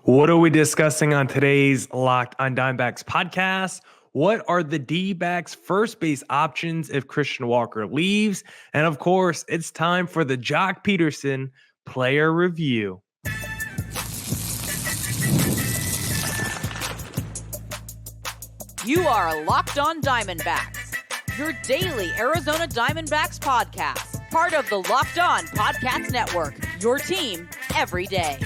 What are we discussing on today's Locked on Diamondbacks podcast? What are the D-backs' first base options if Christian Walker leaves? And of course, it's time for the Job Pederson player review. You are Locked on Diamondbacks, your daily Arizona Diamondbacks podcast, part of the Locked on Podcast Network, your team every day.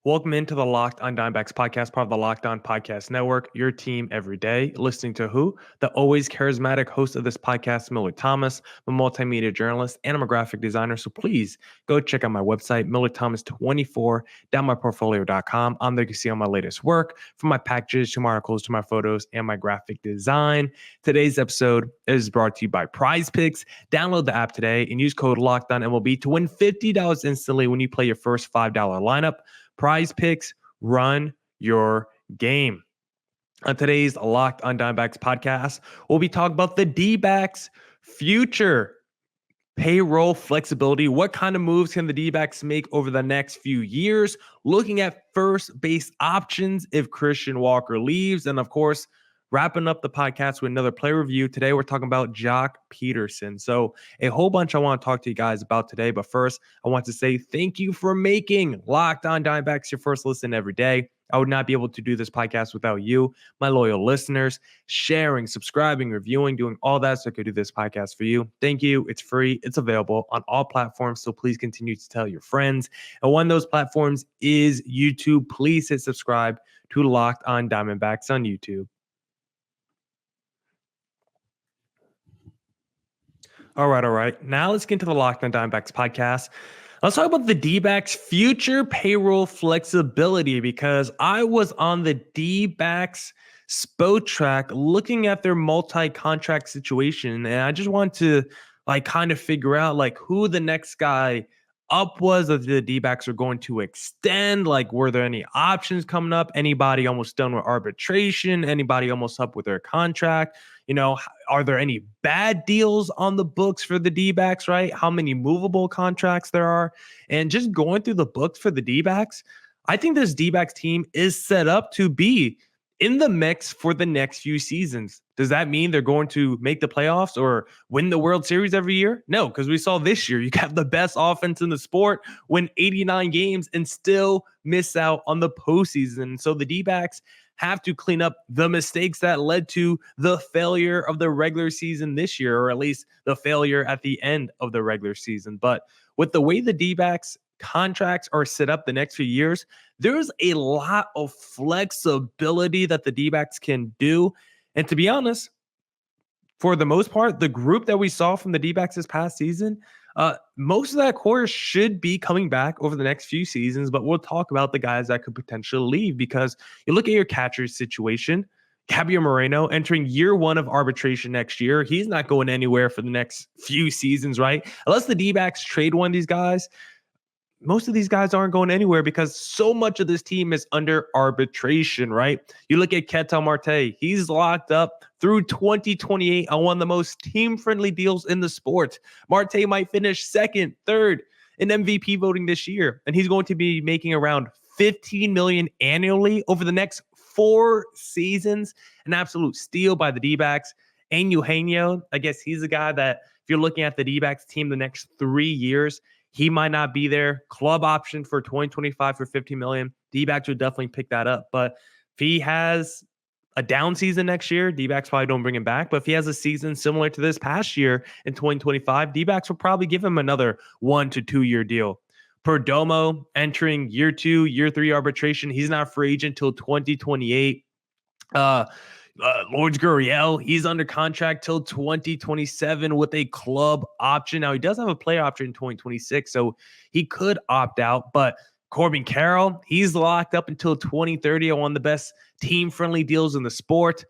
Welcome into the Locked on Diamondbacks podcast, part of the Locked on Podcast Network, your team every day. Listening to who? The always charismatic host of this podcast, Millard Thomas. I'm a multimedia journalist and I'm a graphic designer. So please go check out my website, millardthomas24downmyportfolio.com. On there you can see all my latest work, from my packages to my articles to my photos and my graphic design. Today's episode is brought to you by Prize Picks. Download the app today and use code LOCKEDONMLB to win $50 instantly when you play your first $5 lineup. Prize Picks, run your game. On today's Locked on Diamondbacks podcast, we'll be talking about the D-backs' future payroll flexibility. What kind of moves can the D-backs make over the next few years? Looking at first base options if Christian Walker leaves. And of course, wrapping up the podcast with another player review. Today, we're talking about Job Pederson. So a whole bunch I want to talk to you guys about today. But first, I want to say thank you for making Locked on Diamondbacks your first listen every day. I would not be able to do this podcast without you, my loyal listeners, sharing, subscribing, reviewing, doing all that so I could do this podcast for you. Thank you. It's free. It's available on all platforms. So please continue to tell your friends. And one of those platforms is YouTube. Please hit subscribe to Locked on Diamondbacks on YouTube. All right. Now let's get into the Locked on Diamondbacks podcast. Let's talk about the D-backs' future payroll flexibility, because I was on the D-backs SPO track looking at their multi-contract situation, and I just want to kind of figure out who the next guy up was that the D-backs are going to extend. Were there any options coming up? Anybody almost done with arbitration? Anybody almost up with their contract? Are there any bad deals on the books for the D-backs, right? How many movable contracts there are? And just going through the books for the D-backs, I think this D-backs team is set up to be in the mix for the next few seasons. Does that mean they're going to make the playoffs or win the World Series every year? No, because we saw this year, you got the best offense in the sport, win 89 games, and still miss out on the postseason. So the D-backs have to clean up the mistakes that led to the failure of the regular season this year, or at least the failure at the end of the regular season. But with the way the D-backs contracts are set up the next few years, there's a lot of flexibility that the D-backs can do. And to be honest, for the most part, the group that we saw from the D-backs this past season, most of that core should be coming back over the next few seasons, but we'll talk about the guys that could potentially leave, because you look at your catcher's situation. Gabriel Moreno entering year one of arbitration next year. He's not going anywhere for the next few seasons, right? Unless the D-backs trade one of these guys, most of these guys aren't going anywhere because so much of this team is under arbitration, right? You look at Ketel Marte. He's locked up through 2028 on one of the most team-friendly deals in the sport. Marte might finish second, third in MVP voting this year, and he's going to be making around $15 million annually over the next 4 seasons. An absolute steal by the D-backs. And Eugenio, I guess he's a guy that if you're looking at the D-backs team the next 3 years, he might not be there. Club option for 2025 for $50 million. D-backs would definitely pick that up. But if he has a down season next year, D-backs probably don't bring him back. But if he has a season similar to this past year in 2025, D-backs will probably give him another 1 to 2 year deal. Perdomo entering year 2, year 3 arbitration. He's not a free agent until 2028. Lourdes Gurriel, he's under contract till 2027 with a club option. Now, he does have a play option in 2026, so he could opt out. But Corbin Carroll, he's locked up until 2030 on one of the best team-friendly deals in the sport.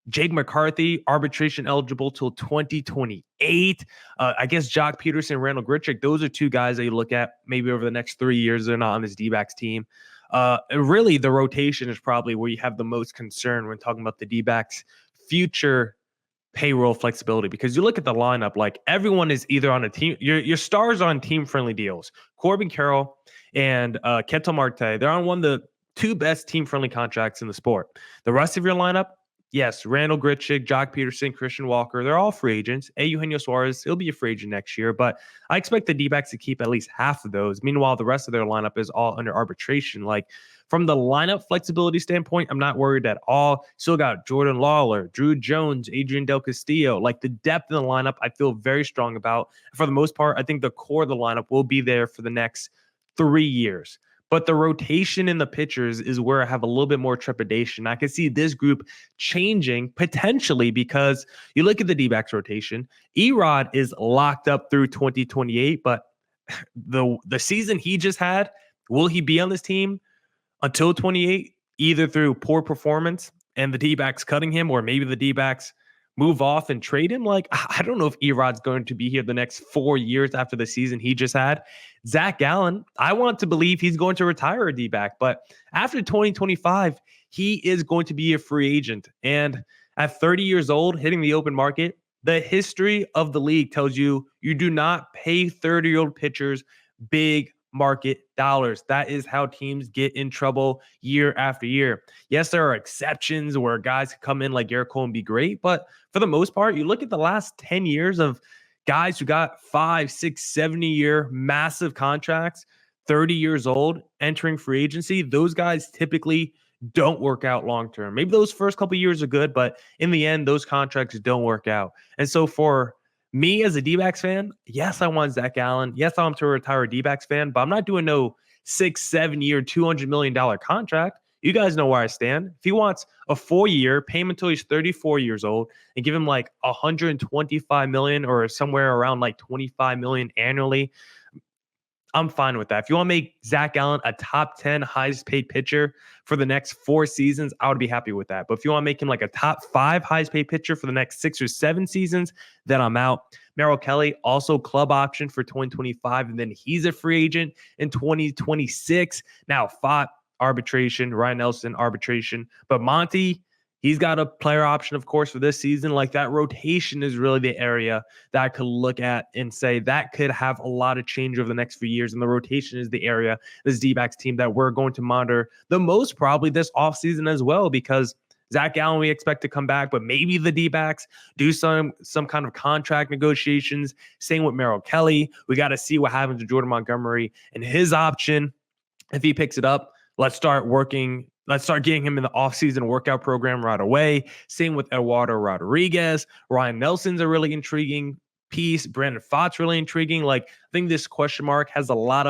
Jake McCarthy, arbitration eligible till 2028. I guess Job Pederson, Randall Grichuk, those are two guys that you look at maybe over the next 3 years. They're not on this D-backs team. Really, the rotation is probably where you have the most concern when talking about the D-backs' future payroll flexibility, because you look at the lineup, like everyone is either on a team, your stars are on team friendly deals. Corbin Carroll and Ketel Marte, they're on one of the two best team friendly contracts in the sport. The rest of your lineup, yes, Randall Grichuk, Job Pederson, Christian Walker, they're all free agents. Eugenio Suarez, he'll be a free agent next year, but I expect the D-backs to keep at least half of those. Meanwhile, the rest of their lineup is all under arbitration. Like, from the lineup flexibility standpoint, I'm not worried at all. Still got Jordan Lawler, Drew Jones, Adrian Del Castillo. Like, the depth in the lineup, I feel very strong about. For the most part, I think the core of the lineup will be there for the next 3 years. But the rotation in the pitchers is where I have a little bit more trepidation. I can see this group changing potentially, because you look at the D-backs rotation. Erod is locked up through 2028, but the season he just had, will he be on this team until 28, either through poor performance and the D-backs cutting him, or maybe the D-backs move off and trade him? Like, I don't know if Erod's going to be here the next 4 years after the season he just had. Zach Gallen, I want to believe he's going to retire a D-back, but after 2025, he is going to be a free agent. And at 30 years old, hitting the open market, the history of the league tells you you do not pay 30-year-old pitchers big market dollars. That is how teams get in trouble year after year. Yes, there are exceptions where guys can come in like Garrett Cole and be great, but for the most part, you look at the last 10 years of guys who got 5, 6, 70-year massive contracts, 30 years old, entering free agency, those guys typically don't work out long-term. Maybe those first couple of years are good, but in the end, those contracts don't work out. And so for me as a D-backs fan, yes, I want Zach Gallen. Yes, I want him to retire a D-backs fan, but I'm not doing no 6, 7-year, $200 million contract. You guys know where I stand. If he wants a 4-year, pay him until he's 34 years old and give him like $125 million or somewhere around like $25 million annually, I'm fine with that. If you want to make Zach Gallen a top 10 highest paid pitcher for the next 4 seasons, I would be happy with that. But if you want to make him like a top 5 highest paid pitcher for the next 6 or 7 seasons, then I'm out. Merrill Kelly, also club option for 2025, and then he's a free agent in 2026. Now, Fott, arbitration, Ryan Nelson, arbitration. But Monty, he's got a player option, of course, for this season. Like, that rotation is really the area that I could look at and say that could have a lot of change over the next few years. And the rotation is the area, this D-backs team, that we're going to monitor the most probably this offseason as well, because Zach Gallen, we expect to come back, but maybe the D-backs do some kind of contract negotiations. Same with Merrill Kelly. We got to see what happens to Jordan Montgomery and his option. If he picks it up, let's start getting him in the offseason workout program right away. Same with Eduardo Rodriguez. Ryan Nelson's a really intriguing piece. Brandon Fott's really intriguing. Like, I think this rotation has a lot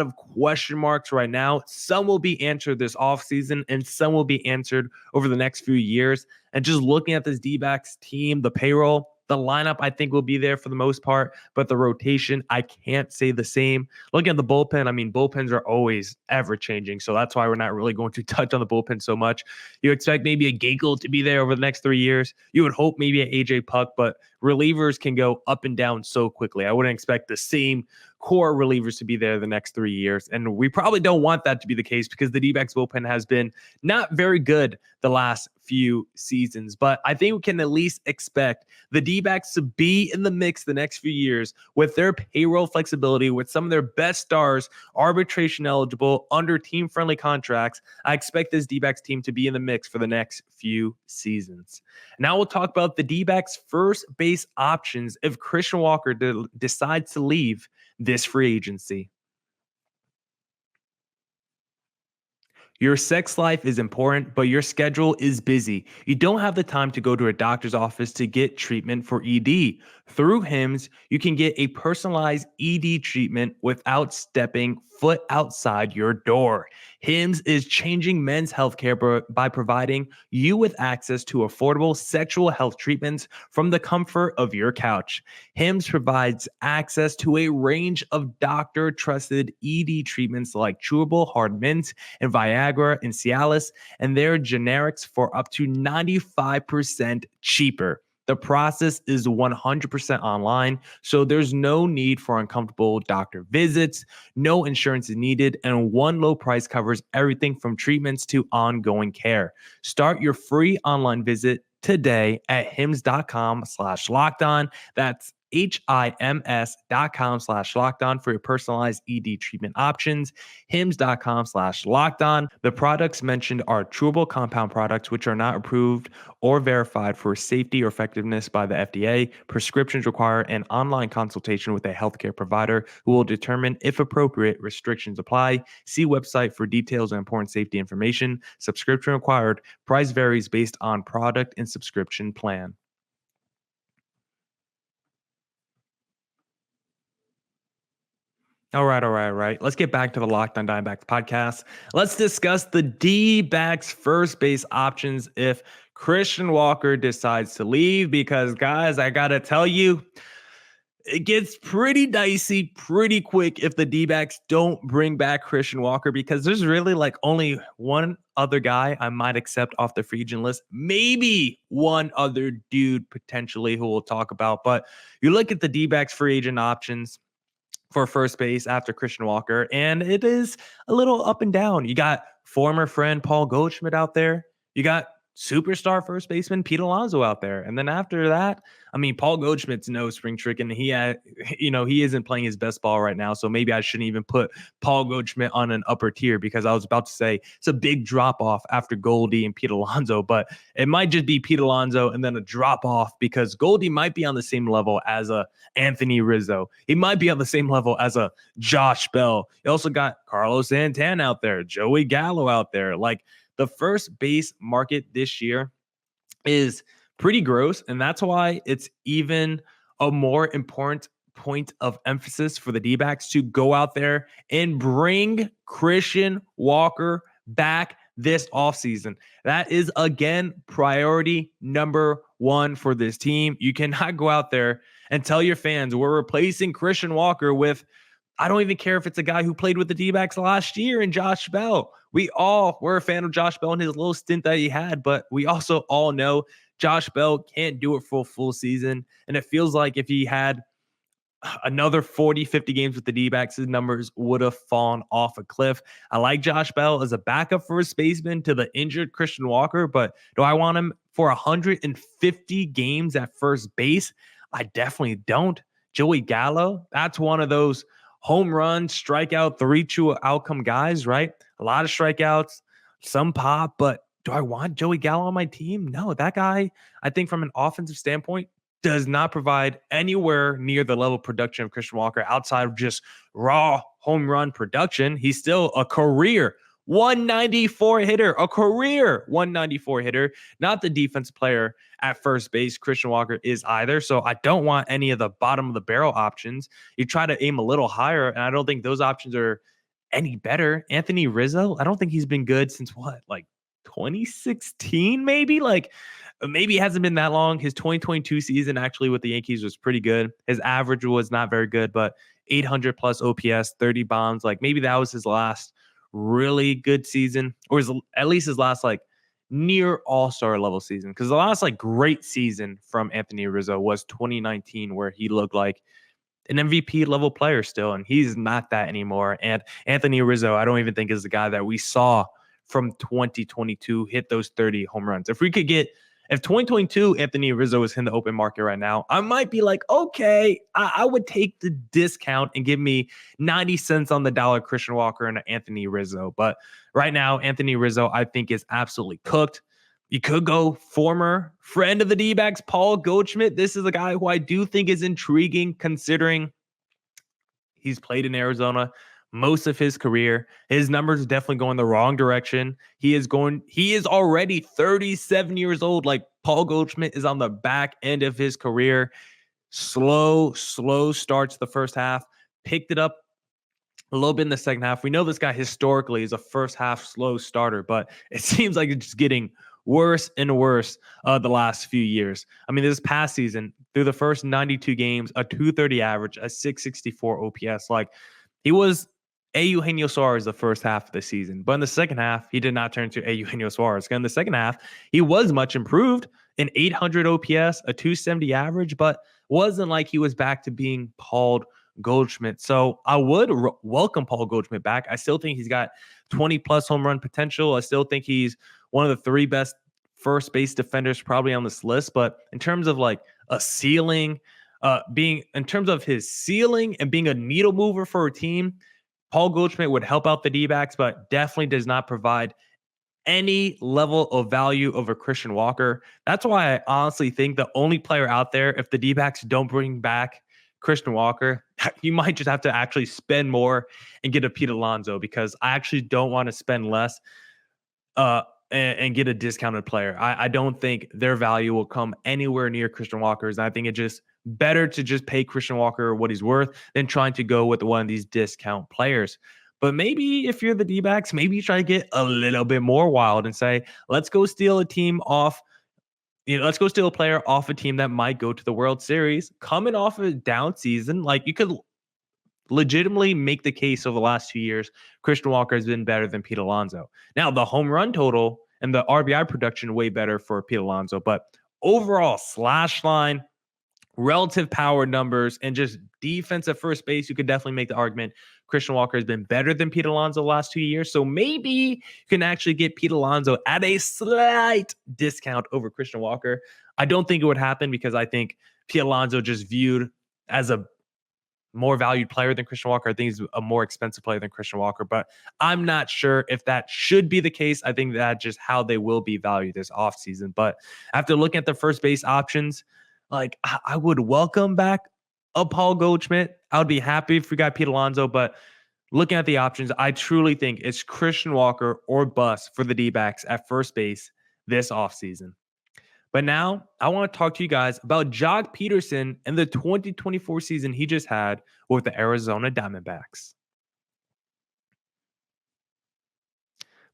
of question marks right now. Some will be answered this offseason, and some will be answered over the next few years. And just looking at this D-backs team, the payroll, the lineup, I think, will be there for the most part, but the rotation, I can't say the same. Looking at the bullpen, I mean, bullpens are always ever changing, so that's why we're not really going to touch on the bullpen so much. You expect maybe a Ginkel to be there over the next 3 years. You would hope maybe an AJ Puck, but relievers can go up and down so quickly. I wouldn't expect the same core relievers to be there the next 3 years. And we probably don't want that to be the case, because the D-backs bullpen has been not very good the last few seasons. But I think we can at least expect the D-backs to be in the mix the next few years with their payroll flexibility, with some of their best stars arbitration eligible under team-friendly contracts. I expect this D-backs team to be in the mix for the next few seasons. Now we'll talk about the D-backs first base options if Christian Walker decides to leave this free agency. Your sex life is important, but your schedule is busy. You don't have the time to go to a doctor's office to get treatment for ED. Through HIMS, you can get a personalized ED treatment without stepping foot outside your door. HIMS is changing men's healthcare by providing you with access to affordable sexual health treatments from the comfort of your couch. HIMS provides access to a range of doctor-trusted ED treatments like chewable hard mints and Viagra and Cialis, and they're generics for up to 95% cheaper. The process is 100% online, so there's no need for uncomfortable doctor visits, no insurance is needed, and one low price covers everything from treatments to ongoing care. Start your free online visit today at hims.com/lockedon. That's HIMS.com/lockedon for your personalized ED treatment options. HIMS.com/lockedon. The products mentioned are chewable compound products, which are not approved or verified for safety or effectiveness by the FDA. Prescriptions require an online consultation with a healthcare provider who will determine if appropriate restrictions apply. See website for details and important safety information. Subscription required. Price varies based on product and subscription plan. All right. Let's get back to the Locked On Diamondbacks podcast. Let's discuss the D-backs first base options if Christian Walker decides to leave, because, guys, I got to tell you, it gets pretty dicey pretty quick if the D-backs don't bring back Christian Walker, because there's really like only one other guy I might accept off the free agent list. Maybe one other dude potentially who we'll talk about. But you look at the D-backs free agent options for first base after Christian Walker, and it is a little up and down. You got former friend Paul Goldschmidt out there. You got superstar first baseman Pete Alonso out there. And then after that, I mean, Paul Goldschmidt's no spring trick, and he isn't playing his best ball right now. So maybe I shouldn't even put Paul Goldschmidt on an upper tier, because I was about to say it's a big drop off after Goldie and Pete Alonso, but it might just be Pete Alonso and then a drop off because Goldie might be on the same level as a Anthony Rizzo. He might be on the same level as a Josh Bell. You also got Carlos Santana out there, Joey Gallo out there. Like, the first base market this year is pretty gross, and that's why it's even a more important point of emphasis for the D-backs to go out there and bring Christian Walker back this offseason. That is, again, priority number one for this team. You cannot go out there and tell your fans we're replacing Christian Walker with, I don't even care if it's a guy who played with the D-backs last year and Josh Bell. We all were a fan of Josh Bell and his little stint that he had, but we also all know Josh Bell can't do it for a full season. And it feels like if he had another 40, 50 games with the D-backs, his numbers would have fallen off a cliff. I like Josh Bell as a backup first baseman to the injured Christian Walker, but do I want him for 150 games at first base? I definitely don't. Joey Gallo, that's one of those home run, strikeout, 3-2 outcome guys, right? A lot of strikeouts, some pop, but do I want Joey Gallo on my team? No, that guy, I think from an offensive standpoint, does not provide anywhere near the level of production of Christian Walker outside of just raw home run production. He's still a career 194 hitter, a career 194 hitter, not the defense player at first base Christian Walker is either. So I don't want any of the bottom of the barrel options. You try to aim a little higher, and I don't think those options are any better. Anthony Rizzo, I don't think he's been good since what, like 2016 maybe? Like, maybe it hasn't been that long. His 2022 season actually with the Yankees was pretty good. His average was not very good, but 800 plus OPS, 30 bombs. Like, maybe that was his last really good season, or at least his last like near all-star level season, because the last like great season from Anthony Rizzo was 2019, where he looked like an MVP level player still, and he's not that anymore. And Anthony Rizzo, I don't even think is the guy that we saw from 2022 hit those 30 home runs. If 2022 Anthony Rizzo was in the open market right now, I might be like, okay, I would take the discount and give me 90 cents on the dollar Christian Walker and Anthony Rizzo. But right now, Anthony Rizzo, I think, is absolutely cooked. You could go former friend of the D-backs, Paul Goldschmidt. This is a guy who I do think is intriguing, considering he's played in Arizona most of his career. His numbers definitely going the wrong direction. He is already 37 years old. Like, Paul Goldschmidt is on the back end of his career. Slow starts the first half, picked it up a little bit in the second half. We know this guy historically is a first half slow starter, but it seems like it's just getting worse and worse the last few years. I mean, this past season, through the first 92 games, a 230 average, a 664 OPS. Like, he was a Eugenio Suarez the first half of the season, but in the second half, he did not turn to a Eugenio Suarez. In the second half, he was much improved, an 800 OPS, a 270 average, but wasn't like he was back to being Paul Goldschmidt. So I would welcome Paul Goldschmidt back. I still think he's got 20 plus home run potential. I still think he's one of the three best first base defenders probably on this list, but in terms of like a ceiling, being in terms of his ceiling and being a needle mover for a team, Paul Goldschmidt would help out the D-backs, but definitely does not provide any level of value over Christian Walker. That's why I honestly think the only player out there, if the D-backs don't bring back Christian Walker, you might just have to actually spend more and get a Pete Alonso, because I actually don't want to spend less and get a discounted player. I don't think their value will come anywhere near Christian Walker's. And I think it's just better to just pay Christian Walker what he's worth than trying to go with one of these discount players. But maybe if you're the D-backs, maybe you try to get a little bit more wild and say, let's go steal a team off. Let's go steal a player off a team that might go to the World Series coming off a down season. Like, you could legitimately make the case over the last 2 years, Christian Walker has been better than Pete Alonso. Now, the home run total and the RBI production way better for Pete Alonso, but overall slash line, relative power numbers, and just defensive first base, you could definitely make the argument Christian Walker has been better than Pete Alonso the last 2 years. So maybe you can actually get Pete Alonso at a slight discount over Christian Walker. I don't think it would happen, because I think Pete Alonso just viewed as a more valued player than Christian Walker. I think he's a more expensive player than Christian Walker, but I'm not sure if that should be the case. I think that's just how they will be valued this offseason. But after looking at the first base options, like, I would welcome back a Paul Goldschmidt. I would be happy if we got Pete Alonso, but looking at the options, I truly think it's Christian Walker or bust for the D-backs at first base this offseason. But now I want to talk to you guys about Job Pederson and the 2024 season he just had with the Arizona Diamondbacks.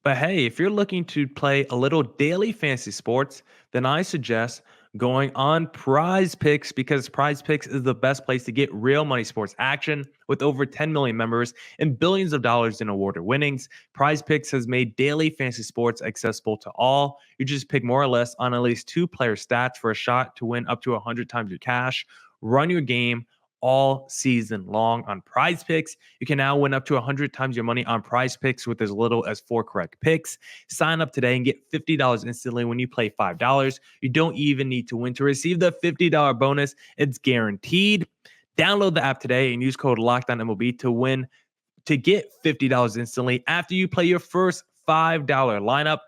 But hey, if you're looking to play a little daily fantasy sports, then I suggest going on Prize Picks, because Prize Picks is the best place to get real money sports action. With over 10 million members and billions of dollars in awarded winnings, Prize Picks has made daily fantasy sports accessible to all. You just pick more or less on at least 2 player stats for a shot to win up to 100 times your cash. Run your game all season long on Prize Picks. You can now win up to 100 times your money on Prize Picks with as little as 4 correct picks. Sign up today and get $50 instantly when you play $5. You don't even need to win to receive the $50 bonus. It's guaranteed. Download the app today and use code LOCKEDONMLB to get $50 instantly after you play your first $5 lineup.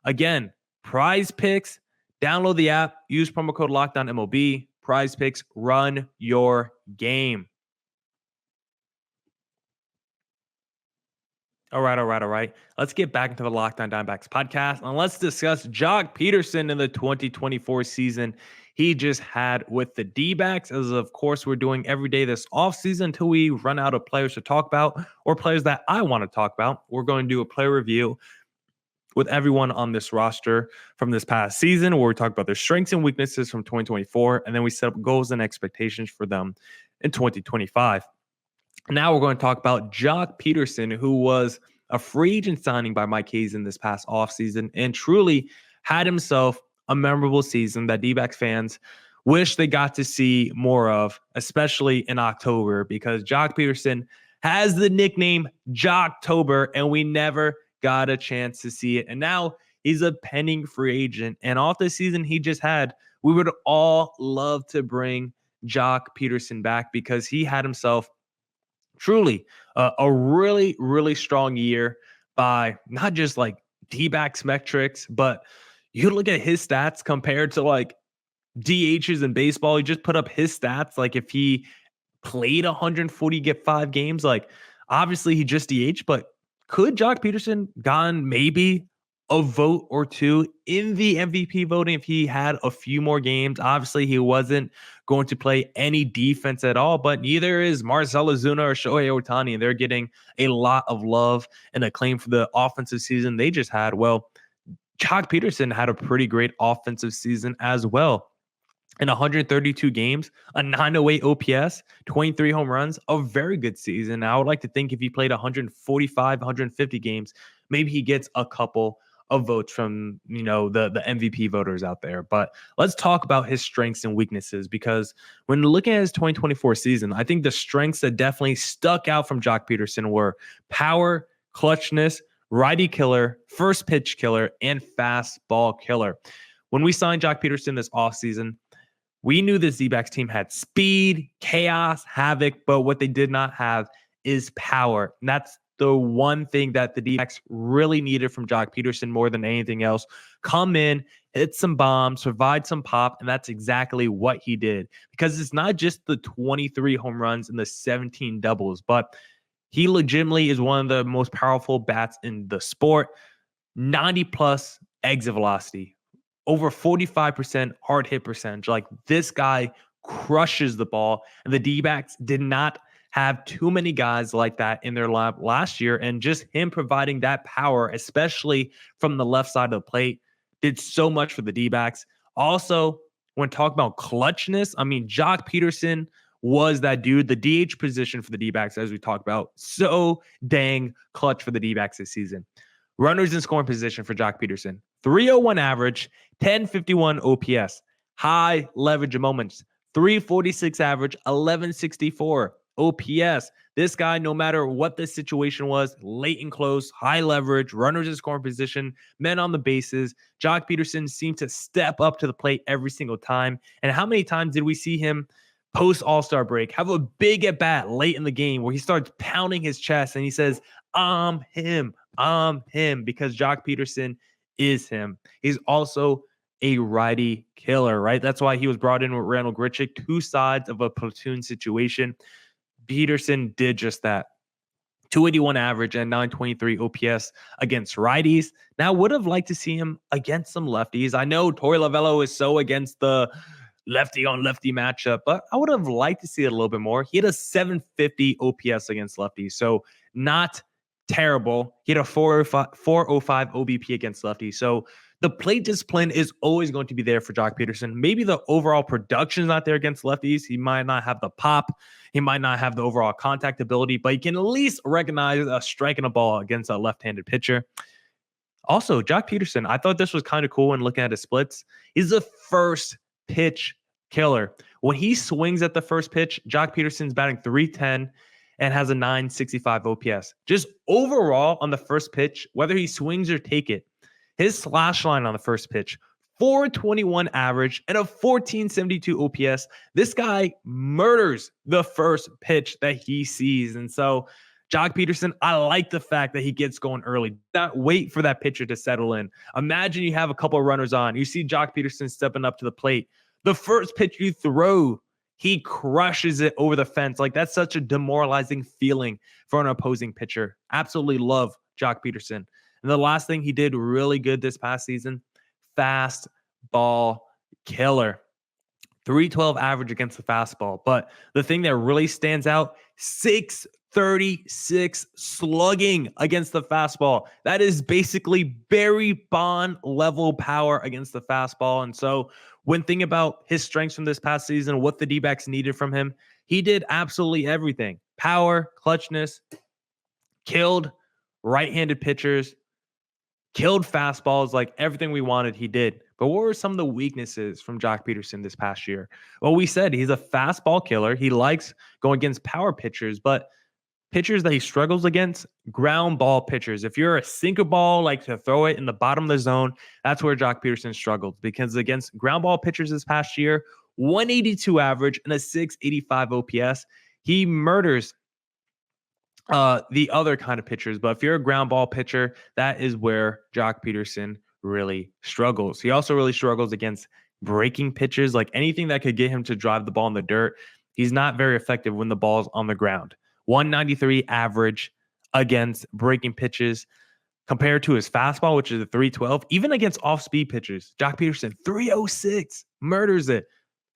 Again, Prize Picks. Download the app. Use promo code LOCKEDONMLB. Prize Picks, run your game. All right. Let's get back into the Locked On Diamondbacks podcast, and let's discuss Job Pederson in the 2024 season he just had with the D-backs, as of course we're doing every day this offseason until we run out of players to talk about, or players that I want to talk about. We're going to do a player review with everyone on this roster from this past season, where we talk about their strengths and weaknesses from 2024, and then we set up goals and expectations for them in 2025. Now we're going to talk about Job Pederson, who was a free agent signing by Mike Hazen this past offseason and truly had himself a memorable season that D-backs fans wish they got to see more of, especially in October, because Job Pederson has the nickname Joctober, and we never got a chance to see it. And now he's a pending free agent. And off the season he just had, we would all love to bring Job Pederson back, because he had himself truly a really, really strong year by not just like D-backs metrics, but you look at his stats compared to like DHs in baseball. He just put up his stats. Like, if he played 140, get 5 games, like obviously he just DH, but could Job Pederson gotten maybe a vote or 2 in the MVP voting if he had a few more games? Obviously, he wasn't going to play any defense at all, but neither is Marcell Ozuna or Shohei Ohtani, and they're getting a lot of love and acclaim for the offensive season they just had. Well, Job Pederson had a pretty great offensive season as well. In 132 games, a 908 OPS, 23 home runs, a very good season. I would like to think if he played 145, 150 games, maybe he gets a couple of votes from, the MVP voters out there. But let's talk about his strengths and weaknesses, because when looking at his 2024 season, I think the strengths that definitely stuck out from Job Pederson were power, clutchness, righty killer, first pitch killer, and fastball killer. When we signed Job Pederson this offseason, we knew this D-backs team had speed, chaos, havoc, but what they did not have is power. And that's the one thing that the D-backs really needed from Job Pederson more than anything else. Come in, hit some bombs, provide some pop, and that's exactly what he did. Because it's not just the 23 home runs and the 17 doubles, but he legitimately is one of the most powerful bats in the sport. 90 plus exit velocity, over 45% hard hit percentage. Like, this guy crushes the ball, and the D-backs did not have too many guys like that in their lineup last year. And just him providing that power, especially from the left side of the plate, did so much for the D-backs. Also, when talking about clutchness, I mean, Job Pederson was that dude. The DH position for the D-backs, as we talked about, so dang clutch for the D-backs this season. Runners in scoring position for Job Pederson, 301 average, 1051 OPS, high leverage moments, 346 average, 1164 OPS. This guy, no matter what the situation was, late and close, high leverage, runners in scoring position, men on the bases, Job Pederson seemed to step up to the plate every single time. And how many times did we see him post All-Star break have a big at bat late in the game where he starts pounding his chest and he says, I'm him, because Job Pederson is him. He's also a righty killer, right? That's why he was brought in with Randall Grichuk, two sides of a platoon situation. Pederson did just that. 281 average and 923 OPS against righties. Now, would have liked to see him against some lefties. I know Torey Lovullo is so against the lefty on lefty matchup, but I would have liked to see it a little bit more. He had a 750 OPS against lefties, so not terrible. He had a 405 OBP against lefties. So the plate discipline is always going to be there for Job Pederson. Maybe the overall production is not there against lefties. He might not have the pop. He might not have the overall contact ability, but he can at least recognize a strike and a ball against a left-handed pitcher. Also, Job Pederson, I thought this was kind of cool when looking at his splits. He's the first pitch killer. When he swings at the first pitch, Job Pederson's batting 310 and has a 965 OPS. Just overall on the first pitch, whether he swings or take it, his slash line on the first pitch, 421 average and a 1472 OPS. This guy murders the first pitch that he sees. And so Job Pederson, I like the fact that he gets going early. Not wait for that pitcher to settle in. Imagine you have a couple of runners on. You see Job Pederson stepping up to the plate. The first pitch you throw, he crushes it over the fence. Like, that's such a demoralizing feeling for an opposing pitcher. Absolutely love Job Pederson. And the last thing he did really good this past season, fast ball killer. 312 average against the fastball. But the thing that really stands out, 636 slugging against the fastball. That is basically Barry Bond level power against the fastball. And so when thinking about his strengths from this past season, what the D-backs needed from him, he did absolutely everything. Power, clutchness, killed right-handed pitchers, killed fastballs, like everything we wanted, he did. But what were some of the weaknesses from Job Pederson this past year? Well, we said he's a fastball killer. He likes going against power pitchers, but pitchers that he struggles against, ground ball pitchers. If you're a sinker ball, like to throw it in the bottom of the zone, that's where Job Pederson struggled, because against ground ball pitchers this past year, 182 average and a 685 OPS. He murders the other kind of pitchers. But if you're a ground ball pitcher, that is where Job Pederson really struggles. He also really struggles against breaking pitches, like anything that could get him to drive the ball in the dirt. He's not very effective when the ball's on the ground. 193 average against breaking pitches compared to his fastball, which is a 312. Even against off-speed pitchers, Job Pederson, 306, murders it.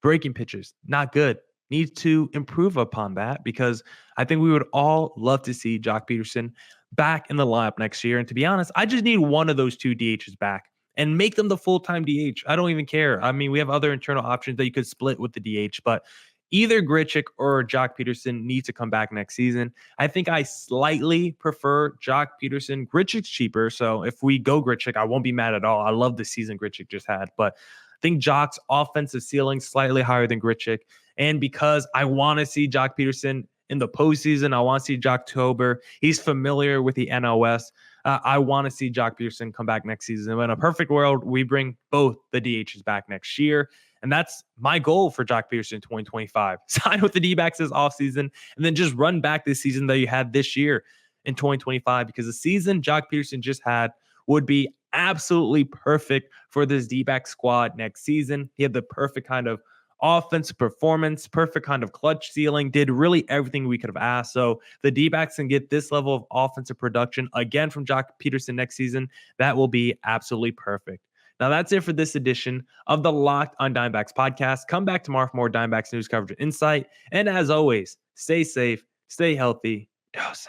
Breaking pitches, not good. Needs to improve upon that, because I think we would all love to see Job Pederson back in the lineup next year. And to be honest, I just need one of those two DHs back and make them the full-time DH. I don't even care. I mean, we have other internal options that you could split with the DH, but either Grichuk or Job Pederson need to come back next season. I think I slightly prefer Job Pederson. Grichuk's cheaper, so if we go Grichuk, I won't be mad at all. I love the season Grichuk just had, but I think Job's offensive ceiling slightly higher than Grichuk. And because I want to see Job Pederson in the postseason, I want to see Joctober. He's familiar with the NOS. I want to see Job Pederson come back next season. In a perfect world, we bring both the DHs back next year. And that's my goal for Job Pederson in 2025. Sign with the D-backs this offseason and then just run back this season that you had this year in 2025, because the season Job Pederson just had would be absolutely perfect for this D-back squad next season. He had the perfect kind of offensive performance, perfect kind of clutch ceiling, did really everything we could have asked. So the D-backs can get this level of offensive production again from Job Pederson next season. That will be absolutely perfect. Now that's it for this edition of the Locked on Diamondbacks podcast. Come back tomorrow for more Diamondbacks news coverage and insight. And as always, stay safe, stay healthy. Dose.